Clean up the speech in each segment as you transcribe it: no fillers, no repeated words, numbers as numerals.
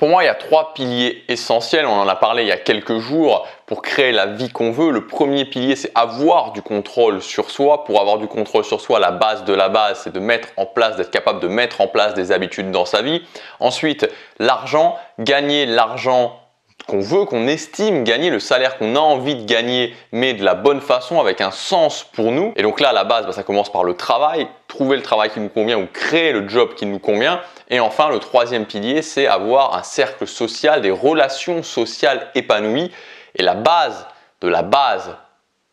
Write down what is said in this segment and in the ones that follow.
Pour moi, il y a trois piliers essentiels, on en a parlé il y a quelques jours, pour créer la vie qu'on veut. Le premier pilier, c'est avoir du contrôle sur soi. Pour avoir du contrôle sur soi, la base de la base, c'est de mettre en place, d'être capable de mettre en place des habitudes dans sa vie. Ensuite, l'argent, gagner l'argent qu'on veut, qu'on estime gagner, le salaire qu'on a envie de gagner, mais de la bonne façon, avec un sens pour nous. Et donc là, à la base, ça commence par le travail, trouver le travail qui nous convient ou créer le job qui nous convient. Et enfin, le troisième pilier, c'est avoir un cercle social, des relations sociales épanouies. Et la base de la base,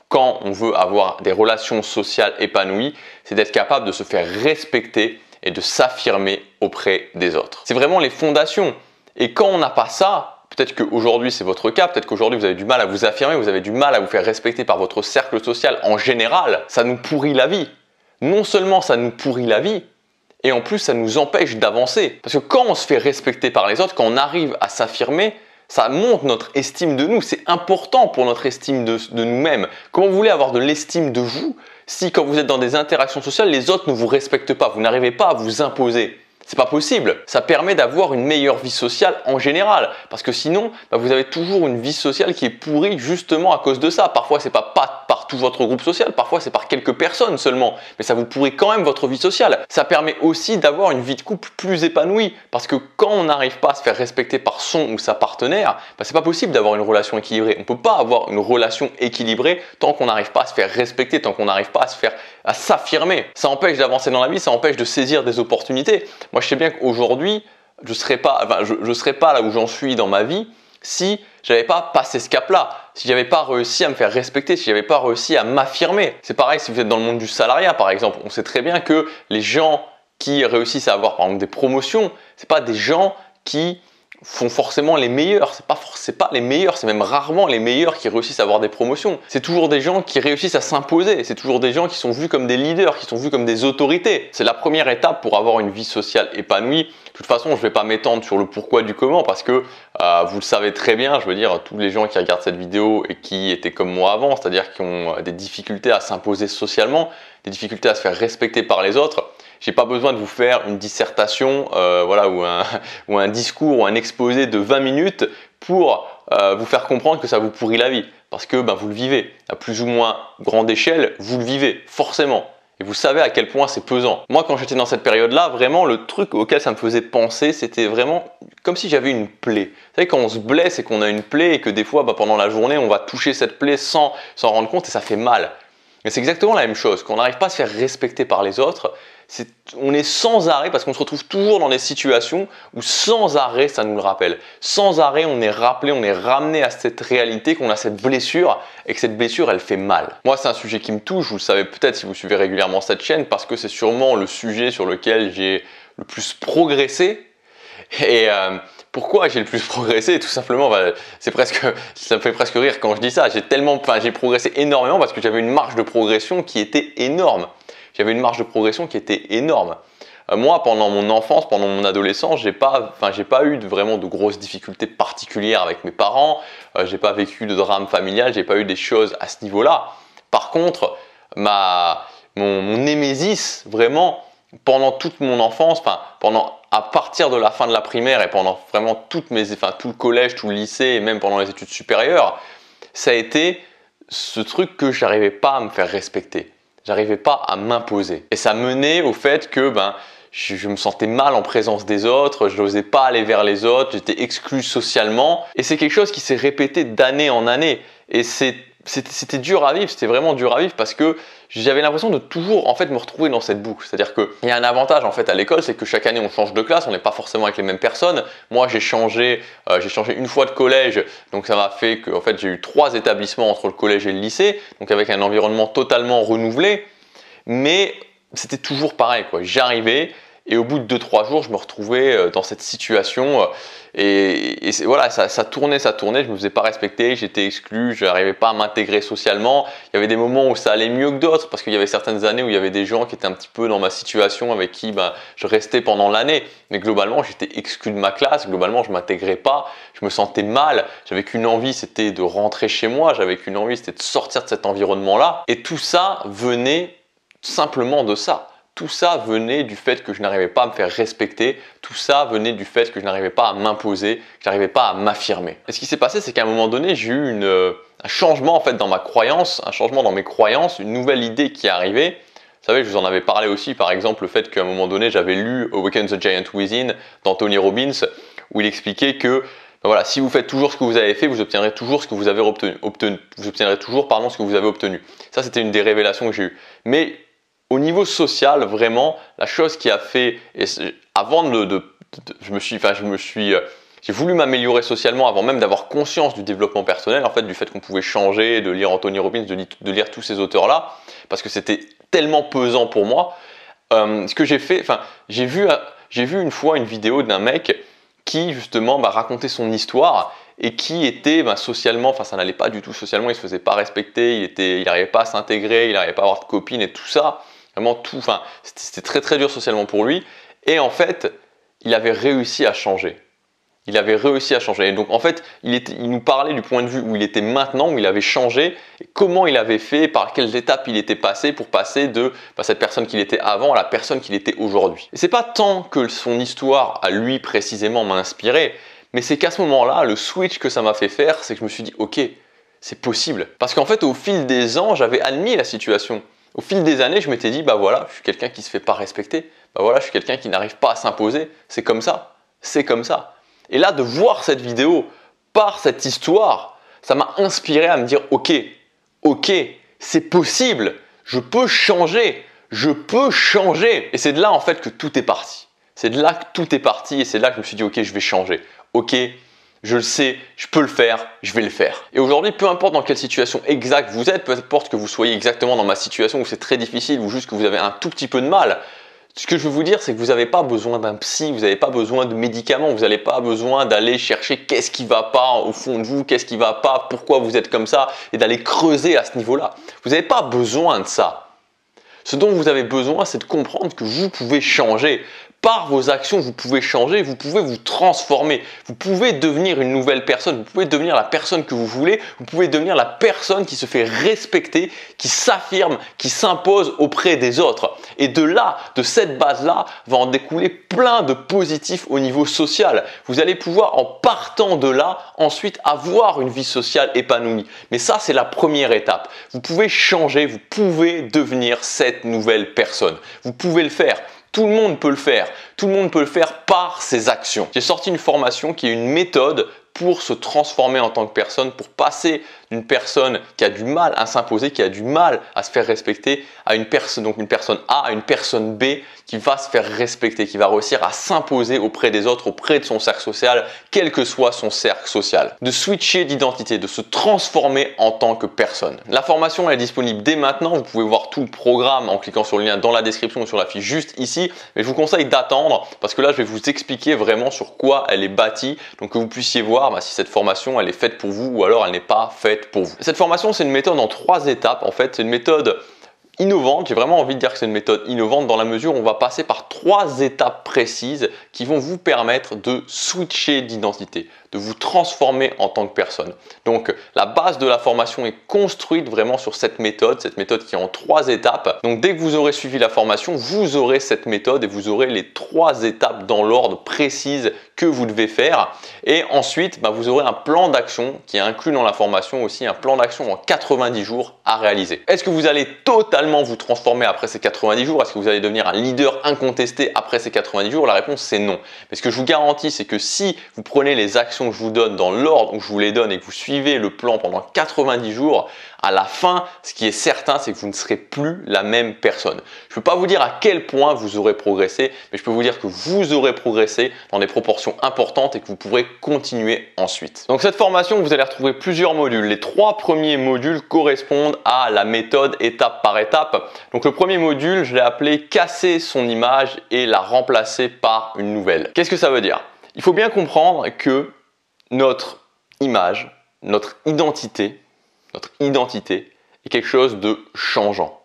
quand on veut avoir des relations sociales épanouies, c'est d'être capable de se faire respecter et de s'affirmer auprès des autres. C'est vraiment les fondations. Et quand on n'a pas ça, peut-être qu'aujourd'hui c'est votre cas, peut-être qu'aujourd'hui vous avez du mal à vous affirmer, vous avez du mal à vous faire respecter par votre cercle social en général, ça nous pourrit la vie. Non seulement ça nous pourrit la vie, et en plus ça nous empêche d'avancer. Parce que quand on se fait respecter par les autres, quand on arrive à s'affirmer, ça monte notre estime de nous. C'est important pour notre estime de nous-mêmes. Comment vous voulez avoir de l'estime de vous si quand vous êtes dans des interactions sociales, les autres ne vous respectent pas, vous n'arrivez pas à vous imposer? C'est pas possible. Ça permet d'avoir une meilleure vie sociale en général. Parce que sinon, vous avez toujours une vie sociale qui est pourrie justement à cause de ça. Parfois, c'est pas par tout votre groupe social. Parfois, c'est par quelques personnes seulement. Mais ça vous pourrit quand même votre vie sociale. Ça permet aussi d'avoir une vie de couple plus épanouie. Parce que quand on n'arrive pas à se faire respecter par son ou sa partenaire, c'est pas possible d'avoir une relation équilibrée. On peut pas avoir une relation équilibrée tant qu'on n'arrive pas à se faire respecter, tant qu'on n'arrive pas à s'affirmer. Ça empêche d'avancer dans la vie, ça empêche de saisir des opportunités. Moi, je sais bien qu'aujourd'hui, je serais pas là où j'en suis dans ma vie si j'avais pas passé ce cap-là, si j'avais pas réussi à me faire respecter, si j'avais pas réussi à m'affirmer. C'est pareil si vous êtes dans le monde du salariat, par exemple. On sait très bien que les gens qui réussissent à avoir, par exemple, des promotions, c'est pas des gens qui font forcément les meilleurs, c'est pas les meilleurs, c'est même rarement les meilleurs qui réussissent à avoir des promotions. C'est toujours des gens qui réussissent à s'imposer, c'est toujours des gens qui sont vus comme des leaders, qui sont vus comme des autorités. C'est la première étape pour avoir une vie sociale épanouie. De toute façon, je ne vais pas m'étendre sur le pourquoi du comment parce que vous le savez très bien, je veux dire, tous les gens qui regardent cette vidéo et qui étaient comme moi avant, c'est-à-dire qui ont des difficultés à s'imposer socialement, des difficultés à se faire respecter par les autres, j'ai pas besoin de vous faire une dissertation ou un discours ou un exposé de 20 minutes pour vous faire comprendre que ça vous pourrit la vie. Parce que vous le vivez. À plus ou moins grande échelle, vous le vivez, forcément. Et vous savez à quel point c'est pesant. Moi, quand j'étais dans cette période-là, vraiment, le truc auquel ça me faisait penser, c'était vraiment comme si j'avais une plaie. Vous savez, quand on se blesse et qu'on a une plaie et que des fois, pendant la journée, on va toucher cette plaie sans s'en rendre compte et ça fait mal. Mais c'est exactement la même chose. Quand on n'arrive pas à se faire respecter par les autres, on est sans arrêt parce qu'on se retrouve toujours dans des situations où sans arrêt ça nous le rappelle. Sans arrêt on est rappelé, on est ramené à cette réalité qu'on a cette blessure et que cette blessure elle fait mal. Moi c'est un sujet qui me touche, vous le savez peut-être si vous suivez régulièrement cette chaîne parce que c'est sûrement le sujet sur lequel j'ai le plus progressé. Et pourquoi j'ai le plus progressé? Tout simplement, ça me fait presque rire quand je dis ça. J'ai progressé énormément parce que j'avais une marge de progression qui était énorme. J'avais une marge de progression qui était énorme. Moi, pendant mon enfance, pendant mon adolescence, j'ai pas eu vraiment de grosses difficultés particulières avec mes parents. J'ai pas vécu de drame familial, j'ai pas eu des choses à ce niveau-là. Par contre, mon némésis, vraiment, pendant toute mon enfance, à partir de la fin de la primaire et pendant vraiment tout le collège, tout le lycée et même pendant les études supérieures, ça a été ce truc que j'arrivais pas à me faire respecter. J'arrivais pas à m'imposer. Et ça menait au fait que je me sentais mal en présence des autres, je n'osais pas aller vers les autres, j'étais exclu socialement. Et c'est quelque chose qui s'est répété d'année en année. Et c'était dur à vivre, c'était vraiment dur à vivre parce que j'avais l'impression de toujours me retrouver dans cette boucle. C'est-à-dire qu'il y a un avantage à l'école, c'est que chaque année on change de classe, on n'est pas forcément avec les mêmes personnes. Moi j'ai changé une fois de collège, donc ça m'a fait que j'ai eu 3 établissements entre le collège et le lycée, donc avec un environnement totalement renouvelé. Mais c'était toujours pareil, quoi. J'arrivais et au bout de 2-3 jours, je me retrouvais dans cette situation et voilà, ça tournait, je me faisais pas respecter, j'étais exclu, je n'arrivais pas à m'intégrer socialement. Il y avait des moments où ça allait mieux que d'autres parce qu'il y avait certaines années où il y avait des gens qui étaient un petit peu dans ma situation avec qui je restais pendant l'année. Mais globalement, j'étais exclu de ma classe, globalement, je m'intégrais pas, je me sentais mal, j'avais qu'une envie, c'était de rentrer chez moi, j'avais qu'une envie, c'était de sortir de cet environnement-là. Et tout ça venait simplement de ça. tout ça venait du fait que je n'arrivais pas à me faire respecter, tout ça venait du fait que je n'arrivais pas à m'imposer, que je n'arrivais pas à m'affirmer. Et ce qui s'est passé, c'est qu'à un moment donné, j'ai eu un changement en fait dans ma croyance, un changement dans mes croyances, une nouvelle idée qui est arrivée. Vous savez, je vous en avais parlé aussi, par exemple, le fait qu'à un moment donné, j'avais lu Awaken the Giant Within d'Anthony Robbins, où il expliquait que ben voilà, si vous faites toujours ce que vous avez fait, vous obtiendrez toujours ce que vous avez obtenu. Vous obtiendrez toujours ce que vous avez obtenu. Ça, c'était une des révélations que j'ai eues. Mais au niveau social, vraiment, la chose qui a fait, avant j'ai voulu m'améliorer socialement avant même d'avoir conscience du développement personnel, en fait, du fait qu'on pouvait changer, de lire Anthony Robbins, de lire tous ces auteurs-là, parce que c'était tellement pesant pour moi. Ce que j'ai fait, j'ai vu une fois une vidéo d'un mec qui justement racontait son histoire et qui était socialement, ça n'allait pas du tout socialement, il se faisait pas respecter, il n'arrivait pas à s'intégrer, il n'arrivait pas à avoir de copine et tout ça, vraiment tout, c'était très très dur socialement pour lui. Et en fait, il avait réussi à changer. Il avait réussi à changer. Et donc en fait, il nous parlait du point de vue où il était maintenant, où il avait changé, et comment il avait fait, par quelles étapes il était passé pour passer de cette personne qu'il était avant à la personne qu'il était aujourd'hui. Et c'est pas tant que son histoire à lui précisément m'a inspiré, mais c'est qu'à ce moment-là, le switch que ça m'a fait faire, c'est que je me suis dit, ok, c'est possible. Parce qu'en fait, au fil des ans, j'avais admis la situation. Au fil des années, je m'étais dit, voilà, je suis quelqu'un qui se fait pas respecter. Voilà, je suis quelqu'un qui n'arrive pas à s'imposer. C'est comme ça. C'est comme ça. Et là, de voir cette vidéo par cette histoire, ça m'a inspiré à me dire ok, c'est possible, je peux changer. Et c'est de là en fait que tout est parti. C'est de là que tout est parti et c'est là que je me suis dit ok, je vais changer. Ok, je le sais, je peux le faire, je vais le faire. Et aujourd'hui, peu importe dans quelle situation exacte vous êtes, peu importe que vous soyez exactement dans ma situation où c'est très difficile ou juste que vous avez un tout petit peu de mal, ce que je veux vous dire, c'est que vous n'avez pas besoin d'un psy, vous n'avez pas besoin de médicaments, vous n'avez pas besoin d'aller chercher qu'est-ce qui ne va pas au fond de vous, qu'est-ce qui ne va pas, pourquoi vous êtes comme ça, et d'aller creuser à ce niveau-là. Vous n'avez pas besoin de ça. Ce dont vous avez besoin, c'est de comprendre que vous pouvez changer. Par vos actions, vous pouvez changer, vous pouvez vous transformer, vous pouvez devenir une nouvelle personne, vous pouvez devenir la personne que vous voulez, vous pouvez devenir la personne qui se fait respecter, qui s'affirme, qui s'impose auprès des autres. Et de là, de cette base-là, va en découler plein de positifs au niveau social. Vous allez pouvoir, en partant de là, ensuite avoir une vie sociale épanouie. Mais ça, c'est la première étape. Vous pouvez changer, vous pouvez devenir cette nouvelle personne. Vous pouvez le faire. Tout le monde peut le faire. Tout le monde peut le faire par ses actions. J'ai sorti une formation qui est une méthode pour se transformer en tant que personne, pour passer d'une personne qui a du mal à s'imposer, qui a du mal à se faire respecter, à une personne A, à une personne B qui va se faire respecter, qui va réussir à s'imposer auprès des autres, auprès de son cercle social, quel que soit son cercle social. De switcher d'identité, de se transformer en tant que personne. La formation est disponible dès maintenant. Vous pouvez voir tout le programme en cliquant sur le lien dans la description ou sur la fiche juste ici. Mais je vous conseille d'attendre parce que là, je vais vous expliquer vraiment sur quoi elle est bâtie. Donc que vous puissiez voir si cette formation elle est faite pour vous ou alors elle n'est pas faite pour vous. Cette formation, c'est une méthode en 3 étapes. En fait, c'est une méthode innovante. J'ai vraiment envie de dire que c'est une méthode innovante dans la mesure où on va passer par 3 étapes précises qui vont vous permettre de switcher d'identité, de vous transformer en tant que personne. Donc la base de la formation est construite vraiment sur cette méthode qui est en 3 étapes. Donc dès que vous aurez suivi la formation, vous aurez cette méthode et vous aurez les 3 étapes dans l'ordre précise que vous devez faire. Et ensuite, vous aurez un plan d'action qui est inclus dans la formation aussi, un plan d'action en 90 jours à réaliser. Est-ce que vous allez totalement vous transformer après ces 90 jours? Est-ce que vous allez devenir un leader incontesté après ces 90 jours? La réponse c'est non. Mais ce que je vous garantis, c'est que si vous prenez les actions que je vous donne dans l'ordre où je vous les donne et que vous suivez le plan pendant 90 jours, à la fin, ce qui est certain, c'est que vous ne serez plus la même personne. Je ne peux pas vous dire à quel point vous aurez progressé, mais je peux vous dire que vous aurez progressé dans des proportions importantes et que vous pourrez continuer ensuite. Donc cette formation, vous allez retrouver plusieurs modules. Les 3 premiers modules correspondent à la méthode étape par étape. Donc le premier module, je l'ai appelé « Casser son image et la remplacer par une nouvelle ». Qu'est-ce que ça veut dire? Il faut bien comprendre que notre image, notre identité est quelque chose de changeant.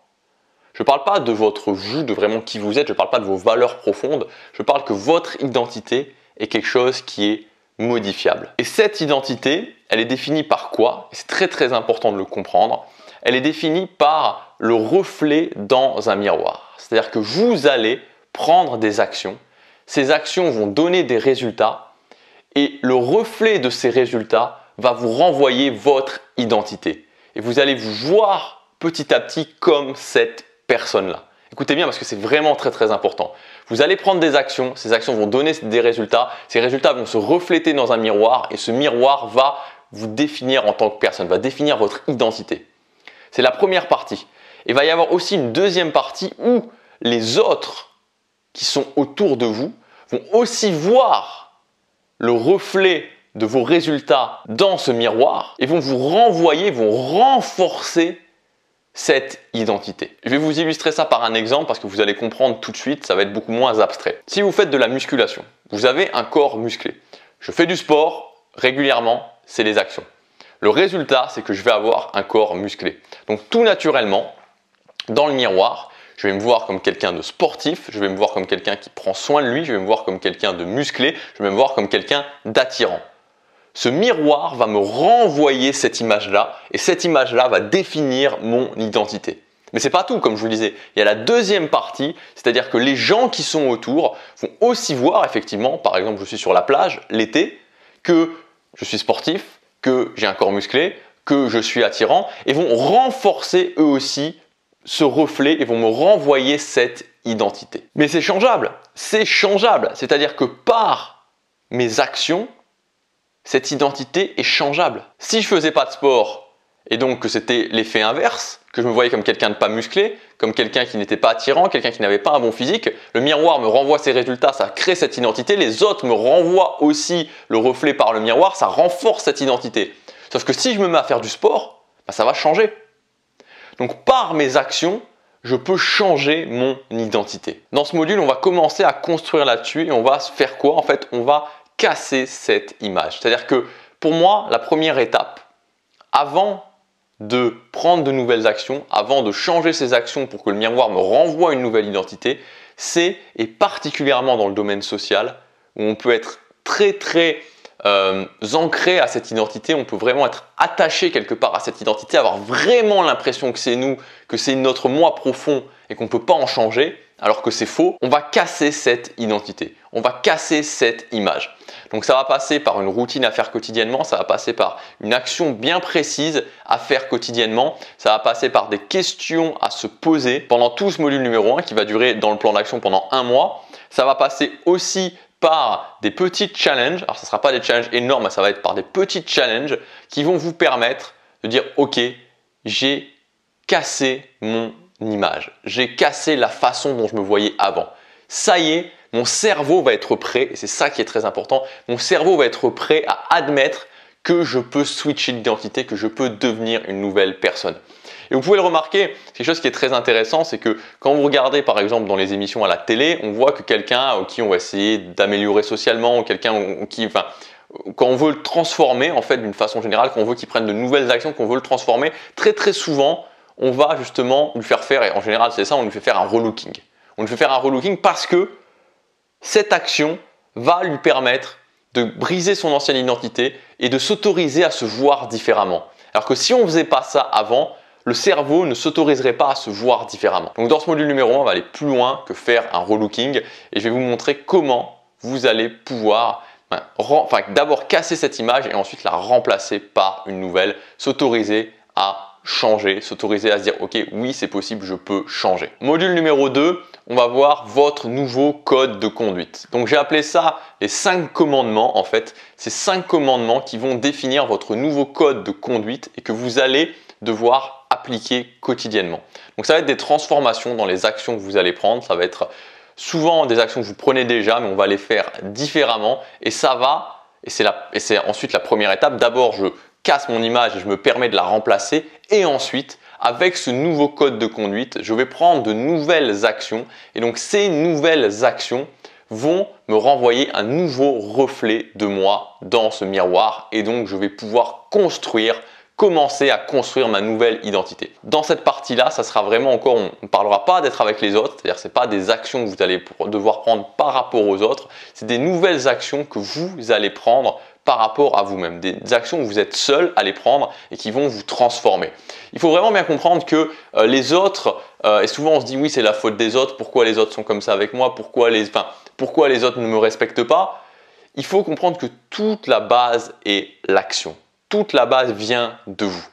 Je ne parle pas de votre vous, de vraiment qui vous êtes, je ne parle pas de vos valeurs profondes, je parle que votre identité est quelque chose qui est modifiable. Et cette identité, elle est définie par quoi? C'est très très important de le comprendre. Elle est définie par le reflet dans un miroir. C'est-à-dire que vous allez prendre des actions, ces actions vont donner des résultats et le reflet de ces résultats va vous renvoyer votre identité. Et vous allez vous voir petit à petit comme cette personne-là. Écoutez bien parce que c'est vraiment très très important. Vous allez prendre des actions, ces actions vont donner des résultats, ces résultats vont se refléter dans un miroir et ce miroir va vous définir en tant que personne, va définir votre identité. C'est la première partie. Il va y avoir aussi une deuxième partie où les autres qui sont autour de vous vont aussi voir le reflet de vos résultats dans ce miroir et vont vous renvoyer, vont renforcer cette identité. Je vais vous illustrer ça par un exemple parce que vous allez comprendre tout de suite, ça va être beaucoup moins abstrait. Si vous faites de la musculation, vous avez un corps musclé. Je fais du sport régulièrement, c'est les actions. Le résultat, c'est que je vais avoir un corps musclé. Donc tout naturellement, dans le miroir, je vais me voir comme quelqu'un de sportif, je vais me voir comme quelqu'un qui prend soin de lui, je vais me voir comme quelqu'un de musclé, je vais me voir comme quelqu'un d'attirant. Ce miroir va me renvoyer cette image-là et cette image-là va définir mon identité. Mais ce n'est pas tout, comme je vous le disais. Il y a la deuxième partie, c'est-à-dire que les gens qui sont autour vont aussi voir effectivement, par exemple, je suis sur la plage l'été, que je suis sportif, que j'ai un corps musclé, que je suis attirant et vont renforcer eux aussi ce reflet et vont me renvoyer cette identité. Mais c'est changeable, c'est-à-dire que par mes actions, cette identité est changeable. Si je faisais pas de sport et donc que c'était l'effet inverse, que je me voyais comme quelqu'un de pas musclé, comme quelqu'un qui n'était pas attirant, quelqu'un qui n'avait pas un bon physique, le miroir me renvoie ces résultats, ça crée cette identité, les autres me renvoient aussi le reflet par le miroir, ça renforce cette identité. Sauf que si je me mets à faire du sport, ça va changer. Donc par mes actions, je peux changer mon identité. Dans ce module, on va commencer à construire là-dessus et on va faire quoi? En fait, on va casser cette image. C'est-à-dire que pour moi, la première étape, avant de prendre de nouvelles actions, avant de changer ces actions pour que le miroir me renvoie une nouvelle identité, c'est, et particulièrement dans le domaine social, où on peut être très ancré à cette identité, on peut vraiment être attaché quelque part à cette identité, avoir vraiment l'impression que c'est nous, que c'est notre moi profond et qu'on ne peut pas en changer, alors que c'est faux. On va casser cette identité, on va casser cette image. Donc ça va passer par une routine à faire quotidiennement, ça va passer par une action bien précise à faire quotidiennement, ça va passer par des questions à se poser pendant tout ce module numéro 1 qui va durer dans le plan d'action pendant 1 mois. Ça va passer aussi par des petits challenges, alors ce ne sera pas des challenges énormes, ça va être par des petits challenges qui vont vous permettre de dire ok, j'ai cassé mon image, j'ai cassé la façon dont je me voyais avant. Ça y est, mon cerveau va être prêt, et c'est ça qui est très important, mon cerveau va être prêt à admettre que je peux switcher d'identité, que je peux devenir une nouvelle personne. Et vous pouvez le remarquer, quelque chose qui est très intéressant, c'est que quand vous regardez par exemple dans les émissions à la télé, on voit que quelqu'un qui on va essayer d'améliorer socialement, quelqu'un qui, enfin, quand on veut le transformer en fait d'une façon générale, quand on veut qu'il prenne de nouvelles actions, qu'on veut le transformer, très souvent, on va justement lui faire faire, et en général c'est ça, on lui fait faire un relooking. On lui fait faire un relooking parce que cette action va lui permettre de briser son ancienne identité et de s'autoriser à se voir différemment. Alors que si on ne faisait pas ça avant, le cerveau ne s'autoriserait pas à se voir différemment. Donc dans ce module numéro 1, on va aller plus loin que faire un relooking et je vais vous montrer comment vous allez pouvoir d'abord casser cette image et ensuite la remplacer par une nouvelle, s'autoriser à changer, s'autoriser à se dire ok, oui c'est possible, je peux changer. Module numéro 2, on va voir votre nouveau code de conduite. Donc j'ai appelé ça les 5 commandements en fait, ces 5 commandements qui vont définir votre nouveau code de conduite et que vous allez devoir appliquer quotidiennement. Donc ça va être des transformations dans les actions que vous allez prendre, ça va être souvent des actions que vous prenez déjà mais on va les faire différemment et ça va, et c'est ensuite la première étape, d'abord je casse mon image et je me permets de la remplacer et ensuite avec ce nouveau code de conduite je vais prendre de nouvelles actions et donc ces nouvelles actions vont me renvoyer un nouveau reflet de moi dans ce miroir et donc je vais pouvoir commencer à construire ma nouvelle identité. Dans cette partie-là, ça sera vraiment encore, on ne parlera pas d'être avec les autres, c'est-à-dire ce n'est pas des actions que vous allez devoir prendre par rapport aux autres, c'est des nouvelles actions que vous allez prendre par rapport à vous-même, des actions où vous êtes seul à les prendre et qui vont vous transformer. Il faut vraiment bien comprendre que les autres, et souvent on se dit oui c'est la faute des autres, pourquoi les autres sont comme ça avec moi, pourquoi les autres ne me respectent pas. Il faut comprendre que toute la base est l'action, toute la base vient de vous.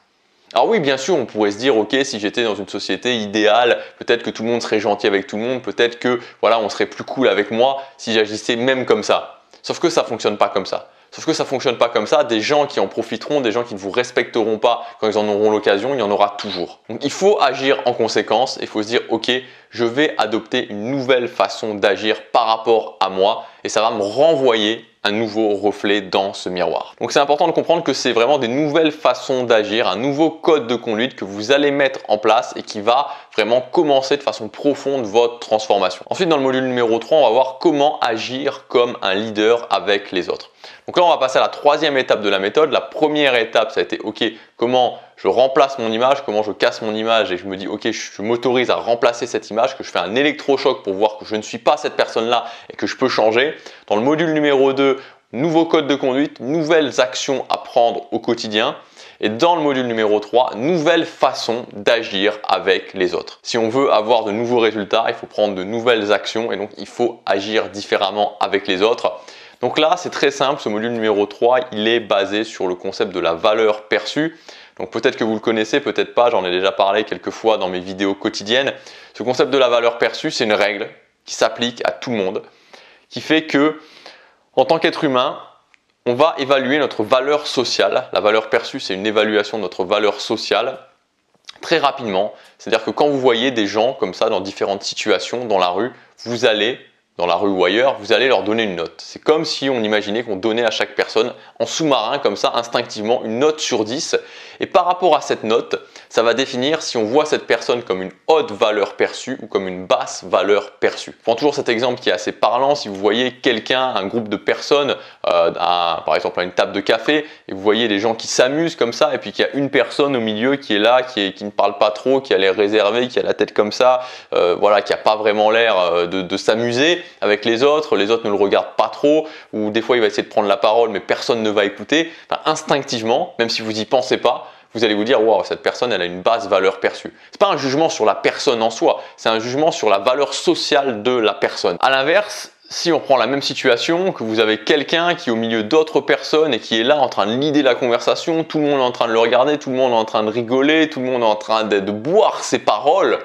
Alors oui, bien sûr, on pourrait se dire, ok, si j'étais dans une société idéale, peut-être que tout le monde serait gentil avec tout le monde, peut-être que voilà, on serait plus cool avec moi si j'agissais même comme ça. Sauf que ça ne fonctionne pas comme ça. Sauf que ça ne fonctionne pas comme ça. Des gens qui en profiteront, des gens qui ne vous respecteront pas quand ils en auront l'occasion, il y en aura toujours. Donc il faut agir en conséquence. Il faut se dire, ok, je vais adopter une nouvelle façon d'agir par rapport à moi et ça va me renvoyer un nouveau reflet dans ce miroir. Donc c'est important de comprendre que c'est vraiment des nouvelles façons d'agir, un nouveau code de conduite que vous allez mettre en place et qui va vraiment commencer de façon profonde votre transformation. Ensuite, dans le module numéro 3, on va voir comment agir comme un leader avec les autres. Donc là, on va passer à la troisième étape de la méthode. La première étape, ça a été ok, comment je remplace mon image, comment je casse mon image et je me dis ok, je m'autorise à remplacer cette image, que je fais un électrochoc pour voir que je ne suis pas cette personne-là et que je peux changer. Dans le module numéro 2, nouveau code de conduite, nouvelles actions à prendre au quotidien. Et dans le module numéro 3, nouvelle façon d'agir avec les autres. Si on veut avoir de nouveaux résultats, il faut prendre de nouvelles actions et donc il faut agir différemment avec les autres. Donc là, c'est très simple, ce module numéro 3, il est basé sur le concept de la valeur perçue. Donc peut-être que vous le connaissez, peut-être pas, j'en ai déjà parlé quelques fois dans mes vidéos quotidiennes. Ce concept de la valeur perçue, c'est une règle qui s'applique à tout le monde, qui fait que, en tant qu'être humain, on va évaluer notre valeur sociale. La valeur perçue, c'est une évaluation de notre valeur sociale très rapidement. C'est-à-dire que quand vous voyez des gens comme ça dans différentes situations dans la rue, vous allez, dans la rue ou ailleurs, vous allez leur donner une note. C'est comme si on imaginait qu'on donnait à chaque personne en sous-marin, comme ça, instinctivement, une note sur 10. Et par rapport à cette note, ça va définir si on voit cette personne comme une haute valeur perçue ou comme une basse valeur perçue. Je prends toujours cet exemple qui est assez parlant. Si vous voyez quelqu'un, un groupe de personnes, par exemple à une table de café, et vous voyez des gens qui s'amusent comme ça, et puis qu'il y a une personne au milieu qui est là, qui ne parle pas trop, qui a l'air réservé, qui a la tête comme ça, voilà, qui n'a pas vraiment l'air de s'amuser avec les autres ne le regardent pas trop, ou des fois il va essayer de prendre la parole, mais personne ne va écouter. Enfin, instinctivement, même si vous n'y pensez pas, vous allez vous dire waouh, cette personne elle a une basse valeur perçue. C'est pas un jugement sur la personne en soi, c'est un jugement sur la valeur sociale de la personne. À l'inverse, si on prend la même situation, que vous avez quelqu'un qui est au milieu d'autres personnes et qui est là en train de leader la conversation, tout le monde est en train de le regarder, tout le monde est en train de rigoler, tout le monde est en train de boire ses paroles,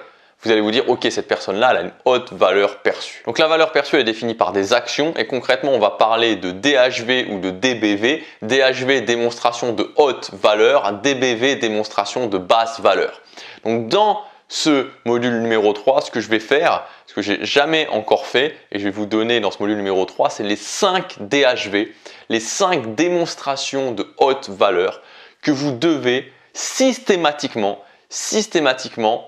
vous allez vous dire ok, cette personne-là elle a une haute valeur perçue. Donc la valeur perçue elle est définie par des actions et concrètement on va parler de DHV ou de DBV. DHV démonstration de haute valeur, DBV démonstration de basse valeur. Donc dans ce module numéro 3, ce que je vais faire, ce que j'ai jamais encore fait et je vais vous donner dans ce module numéro 3, c'est les 5 DHV, les 5 démonstrations de haute valeur que vous devez systématiquement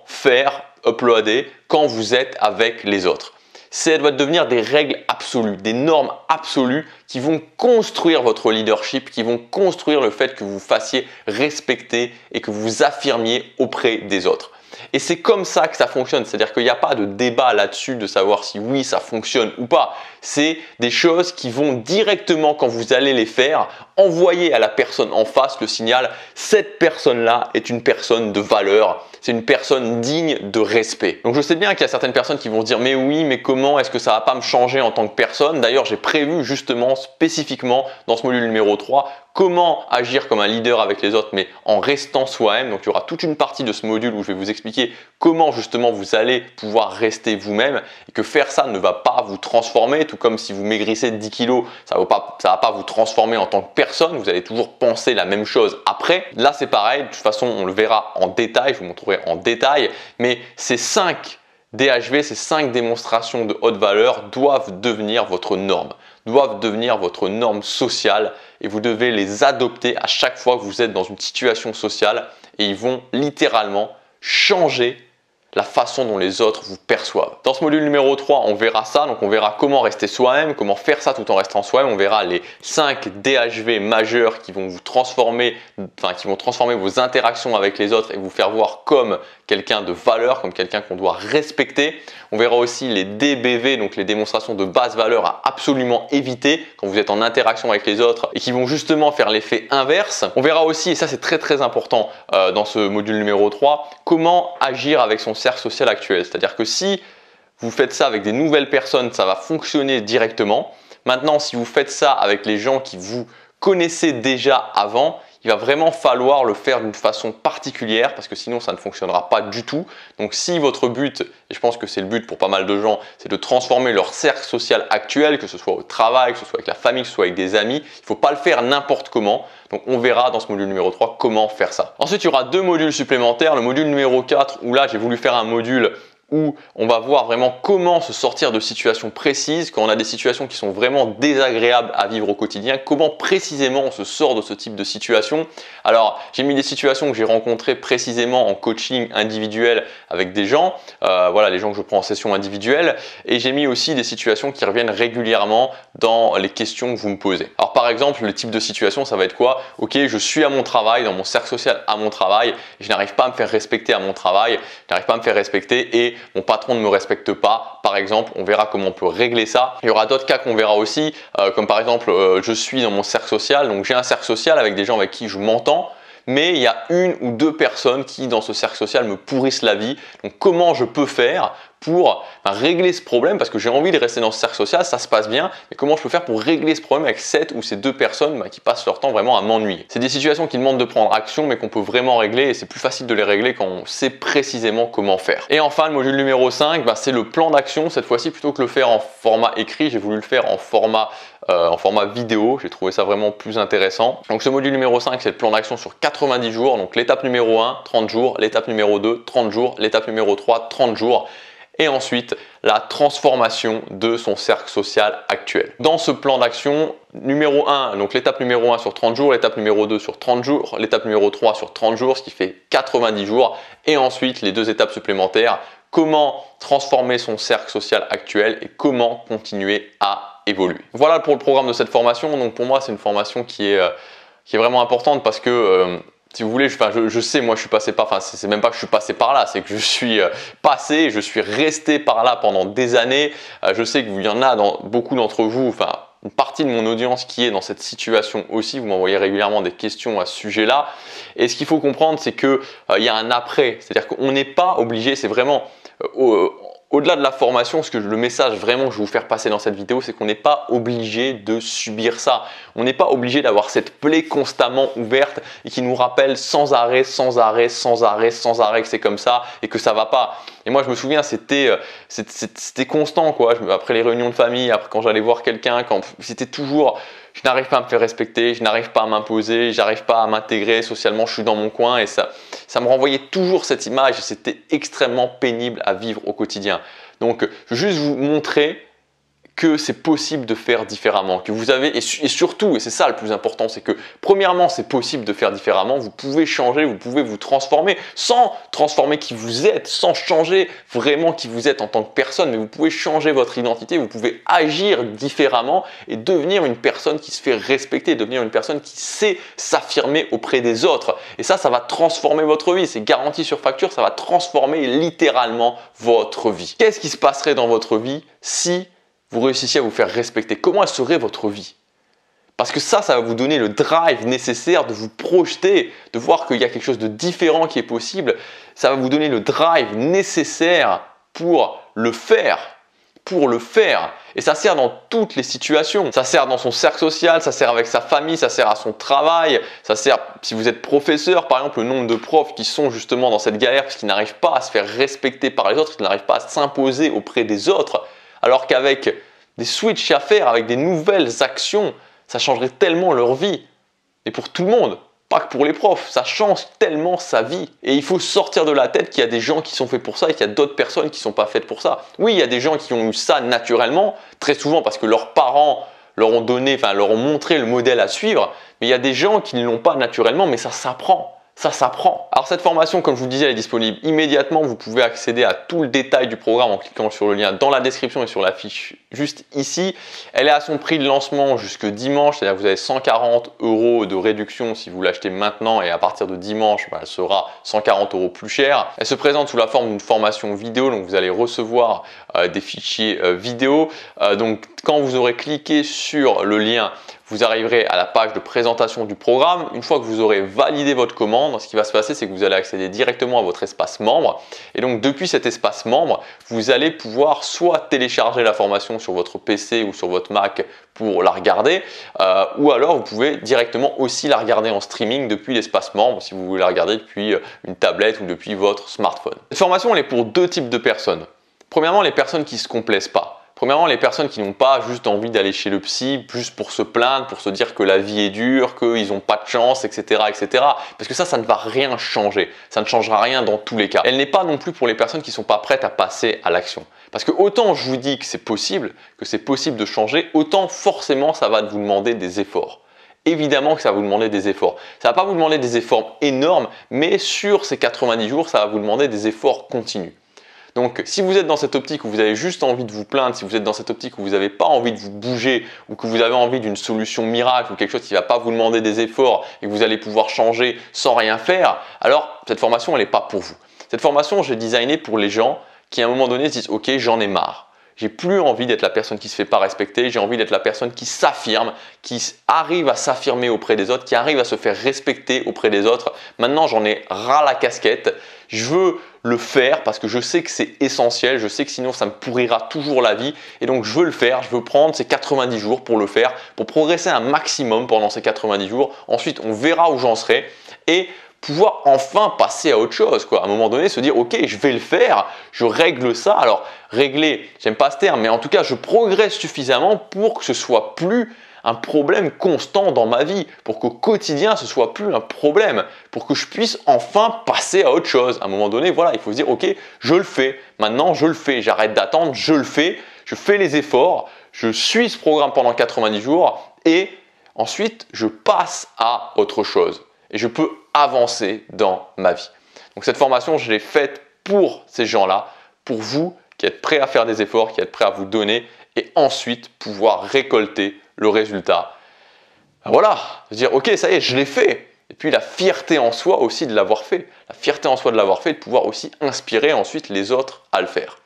faire uploader quand vous êtes avec les autres. Ça doit devenir des règles absolues, des normes absolues qui vont construire votre leadership, qui vont construire le fait que vous vous fassiez respecter et que vous vous affirmiez auprès des autres. Et c'est comme ça que ça fonctionne, c'est-à-dire qu'il n'y a pas de débat là-dessus de savoir si oui ça fonctionne ou pas. C'est des choses qui vont directement, quand vous allez les faire, envoyer à la personne en face le signal « cette personne-là est une personne de valeur ». C'est une personne digne de respect. Donc je sais bien qu'il y a certaines personnes qui vont se dire mais oui, mais comment est-ce que ça va pas me changer en tant que personne? D'ailleurs, j'ai prévu justement spécifiquement dans ce module numéro 3 comment agir comme un leader avec les autres mais en restant soi-même. Donc il y aura toute une partie de ce module où je vais vous expliquer comment justement vous allez pouvoir rester vous-même et que faire ça ne va pas vous transformer, tout comme si vous maigrissez de 10 kilos, ça va pas vous transformer en tant que personne, vous allez toujours penser la même chose après. Là c'est pareil, de toute façon on le verra en détail, je vous montrerai en détail, mais ces 5 DHV, ces 5 démonstrations de haute valeur doivent devenir votre norme, doivent devenir votre norme sociale et vous devez les adopter à chaque fois que vous êtes dans une situation sociale et ils vont littéralement changer la façon dont les autres vous perçoivent. Dans ce module numéro 3, on verra ça, donc on verra comment rester soi-même, comment faire ça tout en restant soi-même, on verra les 5 DHV majeurs qui vont vous transformer, qui vont transformer vos interactions avec les autres et vous faire voir comme quelqu'un de valeur, comme quelqu'un qu'on doit respecter. On verra aussi les DBV, donc les démonstrations de basse valeur à absolument éviter quand vous êtes en interaction avec les autres et qui vont justement faire l'effet inverse. On verra aussi, et ça c'est très important dans ce module numéro 3, comment agir avec son cercle social actuel. C'est-à-dire que si vous faites ça avec des nouvelles personnes, ça va fonctionner directement. Maintenant, si vous faites ça avec les gens qui vous connaissez déjà avant, il va vraiment falloir le faire d'une façon particulière parce que sinon ça ne fonctionnera pas du tout. Donc si votre but, et je pense que c'est le but pour pas mal de gens, c'est de transformer leur cercle social actuel, que ce soit au travail, que ce soit avec la famille, que ce soit avec des amis, il ne faut pas le faire n'importe comment. Donc on verra dans ce module numéro 3 comment faire ça. Ensuite, il y aura 2 modules supplémentaires. Le module numéro 4 où là j'ai voulu faire un module où on va voir vraiment comment se sortir de situations précises, quand on a des situations qui sont vraiment désagréables à vivre au quotidien, comment précisément on se sort de ce type de situation. Alors, j'ai mis des situations que j'ai rencontrées précisément en coaching individuel avec des gens, voilà, les gens que je prends en session individuelle, et j'ai mis aussi des situations qui reviennent régulièrement dans les questions que vous me posez. Alors, par exemple, le type de situation, ça va être quoi? Ok, je suis à mon travail, dans mon cercle social à mon travail, je n'arrive pas à me faire respecter à mon travail, je n'arrive pas à me faire respecter et mon patron ne me respecte pas, par exemple. On verra comment on peut régler ça. Il y aura d'autres cas qu'on verra aussi, comme par exemple, je suis dans mon cercle social, donc j'ai un cercle social avec des gens avec qui je m'entends, mais il y a 1 ou 2 personnes qui, dans ce cercle social, me pourrissent la vie. Donc, comment je peux faire pour régler ce problème? Parce que j'ai envie de rester dans ce cercle social, ça se passe bien, mais comment je peux faire pour régler ce problème avec cette ou ces 2 personnes qui passent leur temps vraiment à m'ennuyer? C'est des situations qui demandent de prendre action, mais qu'on peut vraiment régler et c'est plus facile de les régler quand on sait précisément comment faire. Et enfin, le module numéro 5, c'est le plan d'action. Cette fois-ci, plutôt que le faire en format écrit, j'ai voulu le faire en format vidéo. J'ai trouvé ça vraiment plus intéressant. Donc ce module numéro 5, c'est le plan d'action sur 90 jours. Donc l'étape numéro 1, 30 jours, l'étape numéro 2, 30 jours, l'étape numéro 3, 30 jours. Et ensuite, la transformation de son cercle social actuel. Dans ce plan d'action, numéro 1, donc l'étape numéro 1 sur 30 jours, l'étape numéro 2 sur 30 jours, l'étape numéro 3 sur 30 jours, ce qui fait 90 jours. Et ensuite, les 2 étapes supplémentaires, comment transformer son cercle social actuel et comment continuer à évoluer. Voilà pour le programme de cette formation. Donc pour moi, c'est une formation qui est vraiment importante parce que si vous voulez, je sais, moi je suis passé par, enfin c'est même pas que je suis passé par là, c'est que je suis passé, je suis resté par là pendant des années. Je sais qu'il y en a beaucoup d'entre vous, enfin une partie de mon audience qui est dans cette situation aussi. Vous m'envoyez régulièrement des questions à ce sujet-là. Et ce qu'il faut comprendre, c'est qu'il y a un après, c'est-à-dire qu'on n'est pas obligé, c'est vraiment au-delà de la formation, le message vraiment que je vais vous faire passer dans cette vidéo, c'est qu'on n'est pas obligé de subir ça. On n'est pas obligé d'avoir cette plaie constamment ouverte et qui nous rappelle sans arrêt que c'est comme ça et que ça va pas. Et moi, je me souviens, c'était constant, quoi. Après les réunions de famille, après quand j'allais voir quelqu'un, c'était toujours, je n'arrive pas à me faire respecter, je n'arrive pas à m'imposer, j'arrive pas à m'intégrer socialement, je suis dans mon coin et ça me renvoyait toujours cette image. C'était extrêmement pénible à vivre au quotidien. Donc, je veux juste vous montrer que c'est possible de faire différemment, que vous avez, et surtout, et c'est ça le plus important, c'est que premièrement, c'est possible de faire différemment, vous pouvez changer, vous pouvez vous transformer, sans transformer qui vous êtes, sans changer vraiment qui vous êtes en tant que personne, mais vous pouvez changer votre identité, vous pouvez agir différemment et devenir une personne qui se fait respecter, devenir une personne qui sait s'affirmer auprès des autres. Et ça va transformer votre vie, c'est garanti sur facture, ça va transformer littéralement votre vie. Qu'est-ce qui se passerait dans votre vie si vous réussissiez à vous faire respecter? Comment elle serait votre vie? Parce que ça va vous donner le drive nécessaire de vous projeter, de voir qu'il y a quelque chose de différent qui est possible. Ça va vous donner le drive nécessaire pour le faire. Et ça sert dans toutes les situations. Ça sert dans son cercle social, ça sert avec sa famille, ça sert à son travail, ça sert si vous êtes professeur, par exemple, le nombre de profs qui sont justement dans cette galère parce qu'ils n'arrivent pas à se faire respecter par les autres, qu'ils n'arrivent pas à s'imposer auprès des autres. Alors qu'avec des switches à faire, avec des nouvelles actions, ça changerait tellement leur vie. Et pour tout le monde, pas que pour les profs, ça change tellement sa vie. Et il faut sortir de la tête qu'il y a des gens qui sont faits pour ça et qu'il y a d'autres personnes qui ne sont pas faites pour ça. Oui, il y a des gens qui ont eu ça naturellement, très souvent parce que leurs parents leur ont donné, leur ont montré le modèle à suivre. Mais il y a des gens qui ne l'ont pas naturellement, mais ça s'apprend. Ça s'apprend. Alors cette formation, comme je vous le disais, elle est disponible immédiatement. Vous pouvez accéder à tout le détail du programme en cliquant sur le lien dans la description et sur la fiche juste ici. Elle est à son prix de lancement jusque dimanche, c'est-à-dire que vous avez 140 € de réduction si vous l'achetez maintenant, et à partir de dimanche, elle sera 140 € plus cher. Elle se présente sous la forme d'une formation vidéo, donc vous allez recevoir des fichiers vidéo. Donc quand vous aurez cliqué sur le lien, vous arriverez à la page de présentation du programme. Une fois que vous aurez validé votre commande, ce qui va se passer, c'est que vous allez accéder directement à votre espace membre. Et donc, depuis cet espace membre, vous allez pouvoir soit télécharger la formation sur votre PC ou sur votre Mac pour la regarder, ou alors vous pouvez directement aussi la regarder en streaming depuis l'espace membre, si vous voulez la regarder depuis une tablette ou depuis votre smartphone. Cette formation, elle est pour deux types de personnes. Premièrement, les personnes qui ne se complaisent pas. Premièrement, les personnes qui n'ont pas juste envie d'aller chez le psy juste pour se plaindre, pour se dire que la vie est dure, qu'ils n'ont pas de chance, etc., etc. Parce que ça ne va rien changer. Ça ne changera rien dans tous les cas. Elle n'est pas non plus pour les personnes qui ne sont pas prêtes à passer à l'action. Parce que autant je vous dis que c'est possible de changer, autant forcément ça va vous demander des efforts. Évidemment que ça va vous demander des efforts. Ça ne va pas vous demander des efforts énormes, mais sur ces 90 jours, ça va vous demander des efforts continus. Donc, si vous êtes dans cette optique où vous avez juste envie de vous plaindre, si vous êtes dans cette optique où vous n'avez pas envie de vous bouger ou que vous avez envie d'une solution miracle ou quelque chose qui ne va pas vous demander des efforts et que vous allez pouvoir changer sans rien faire, alors cette formation, elle n'est pas pour vous. Cette formation, je l'ai designée pour les gens qui, à un moment donné, se disent « Ok, j'en ai marre. J'ai plus envie d'être la personne qui ne se fait pas respecter, j'ai envie d'être la personne qui s'affirme, qui arrive à s'affirmer auprès des autres, qui arrive à se faire respecter auprès des autres. Maintenant, j'en ai ras la casquette. Je veux le faire parce que je sais que c'est essentiel, je sais que sinon ça me pourrira toujours la vie et donc je veux le faire, je veux prendre ces 90 jours pour le faire, pour progresser un maximum pendant ces 90 jours. Ensuite, on verra où j'en serai et pouvoir enfin passer à autre chose, quoi. À un moment donné, se dire ok, je vais le faire, je règle ça. Alors régler, j'aime pas ce terme, mais en tout cas, je progresse suffisamment pour que ce soit plus un problème constant dans ma vie, pour qu'au quotidien ce soit plus un problème, pour que je puisse enfin passer à autre chose. À un moment donné, voilà, il faut se dire ok, je le fais, maintenant je le fais, j'arrête d'attendre, je le fais, je fais les efforts, je suis ce programme pendant 90 jours et ensuite je passe à autre chose et je peux avancer dans ma vie. Donc cette formation, je l'ai faite pour ces gens-là, pour vous qui êtes prêts à faire des efforts, qui êtes prêts à vous donner et ensuite pouvoir récolter le résultat. Ben voilà, se dire ok, ça y est, je l'ai fait. Et puis la fierté en soi aussi de l'avoir fait. La fierté en soi de l'avoir fait et de pouvoir aussi inspirer ensuite les autres à le faire.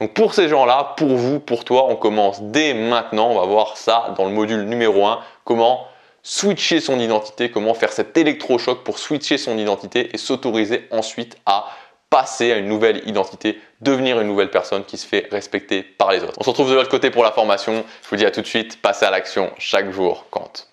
Donc pour ces gens-là, pour vous, pour toi, on commence dès maintenant. On va voir ça dans le module numéro 1, comment switcher son identité, comment faire cet électrochoc pour switcher son identité et s'autoriser ensuite à passer à une nouvelle identité, devenir une nouvelle personne qui se fait respecter par les autres. On se retrouve de l'autre côté pour la formation. Je vous dis à tout de suite, passez à l'action, chaque jour compte.